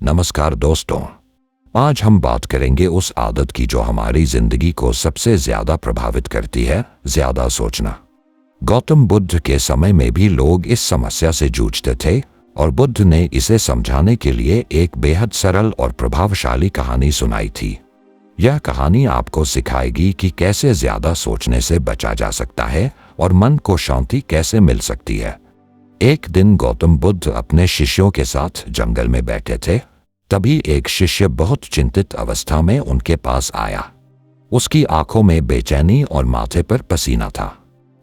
नमस्कार दोस्तों, आज हम बात करेंगे उस आदत की जो हमारी जिंदगी को सबसे ज्यादा प्रभावित करती है, ज्यादा सोचना। गौतम बुद्ध के समय में भी लोग इस समस्या से जूझते थे और बुद्ध ने इसे समझाने के लिए एक बेहद सरल और प्रभावशाली कहानी सुनाई थी। यह कहानी आपको सिखाएगी कि कैसे ज्यादा सोचने से बचा जा सकता है और मन को शांति कैसे मिल सकती है। एक दिन गौतम बुद्ध अपने शिष्यों के साथ जंगल में बैठे थे। तभी एक शिष्य बहुत चिंतित अवस्था में उनके पास आया। उसकी आंखों में बेचैनी और माथे पर पसीना था।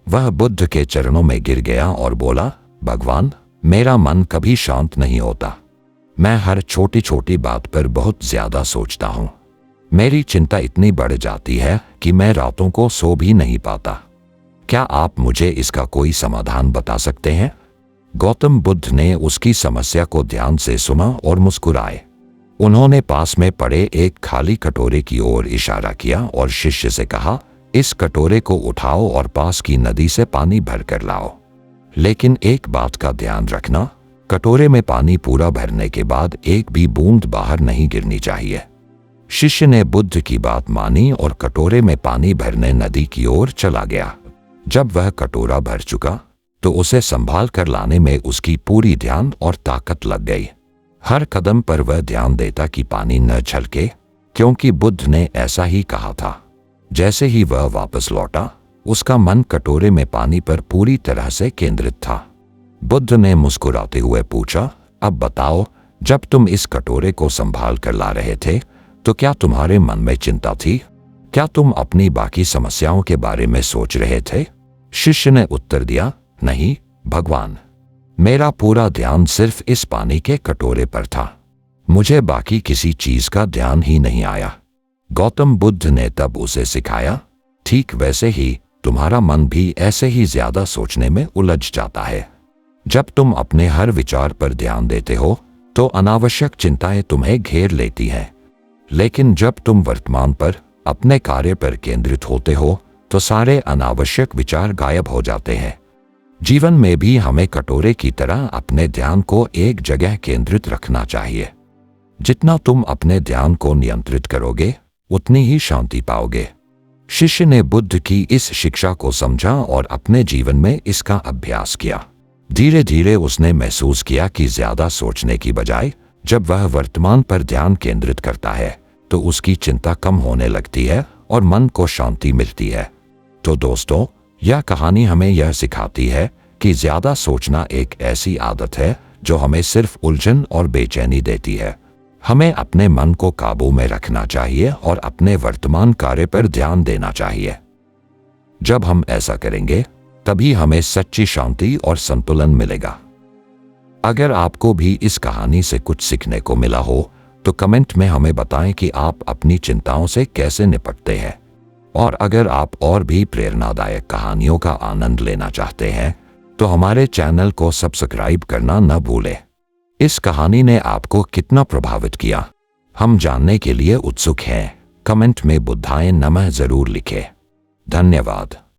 वह बुद्ध के चरणों में गिर गया और बोला, भगवान, मेरा मन कभी शांत नहीं होता। मैं हर छोटी छोटी बात पर बहुत ज्यादा सोचता हूँ। मेरी चिंता इतनी बढ़ जाती है कि मैं रातों को सो भी नहीं पाता। क्या आप मुझे इसका कोई समाधान बता सकते हैं? गौतम बुद्ध ने उसकी समस्या को ध्यान से सुना और मुस्कुराए। उन्होंने पास में पड़े एक खाली कटोरे की ओर इशारा किया और शिष्य से कहा, इस कटोरे को उठाओ और पास की नदी से पानी भर कर लाओ। लेकिन एक बात का ध्यान रखना, कटोरे में पानी पूरा भरने के बाद एक भी बूंद बाहर नहीं गिरनी चाहिए। शिष्य ने बुद्ध की बात मानी और कटोरे में पानी भरने नदी की ओर चला गया। जब वह कटोरा भर चुका तो उसे संभाल कर लाने में उसकी पूरी ध्यान और ताकत लग गई। हर कदम पर वह ध्यान देता कि पानी न छलके, क्योंकि बुद्ध ने ऐसा ही कहा था। जैसे ही वह वापस लौटा, उसका मन कटोरे में पानी पर पूरी तरह से केंद्रित था। बुद्ध ने मुस्कुराते हुए पूछा, अब बताओ, जब तुम इस कटोरे को संभाल कर ला रहे थे तो क्या तुम्हारे मन में चिंता थी? क्या तुम अपनी बाकी समस्याओं के बारे में सोच रहे थे? शिष्य ने उत्तर दिया, नहीं भगवान, मेरा पूरा ध्यान सिर्फ इस पानी के कटोरे पर था। मुझे बाकी किसी चीज का ध्यान ही नहीं आया। गौतम बुद्ध ने तब उसे सिखाया, ठीक वैसे ही तुम्हारा मन भी ऐसे ही ज्यादा सोचने में उलझ जाता है। जब तुम अपने हर विचार पर ध्यान देते हो तो अनावश्यक चिंताएं तुम्हें घेर लेती हैं। लेकिन जब तुम वर्तमान पर, अपने कार्य पर केंद्रित होते हो तो सारे अनावश्यक विचार गायब हो जाते हैं। जीवन में भी हमें कटोरे की तरह अपने ध्यान को एक जगह केंद्रित रखना चाहिए। जितना तुम अपने ध्यान को नियंत्रित करोगे, उतनी ही शांति पाओगे। शिष्य ने बुद्ध की इस शिक्षा को समझा और अपने जीवन में इसका अभ्यास किया। धीरे धीरे उसने महसूस किया कि ज्यादा सोचने की बजाय जब वह वर्तमान पर ध्यान केंद्रित करता है तो उसकी चिंता कम होने लगती है और मन को शांति मिलती है। तो दोस्तों, यह कहानी हमें यह सिखाती है कि ज्यादा सोचना एक ऐसी आदत है जो हमें सिर्फ उलझन और बेचैनी देती है। हमें अपने मन को काबू में रखना चाहिए और अपने वर्तमान कार्य पर ध्यान देना चाहिए। जब हम ऐसा करेंगे तभी हमें सच्ची शांति और संतुलन मिलेगा। अगर आपको भी इस कहानी से कुछ सीखने को मिला हो तो कमेंट में हमें बताएं कि आप अपनी चिंताओं से कैसे निपटते हैं। और अगर आप और भी प्रेरणादायक कहानियों का आनंद लेना चाहते हैं तो हमारे चैनल को सब्सक्राइब करना न भूलें। इस कहानी ने आपको कितना प्रभावित किया, हम जानने के लिए उत्सुक हैं। कमेंट में बुद्धाय नमः जरूर लिखें। धन्यवाद।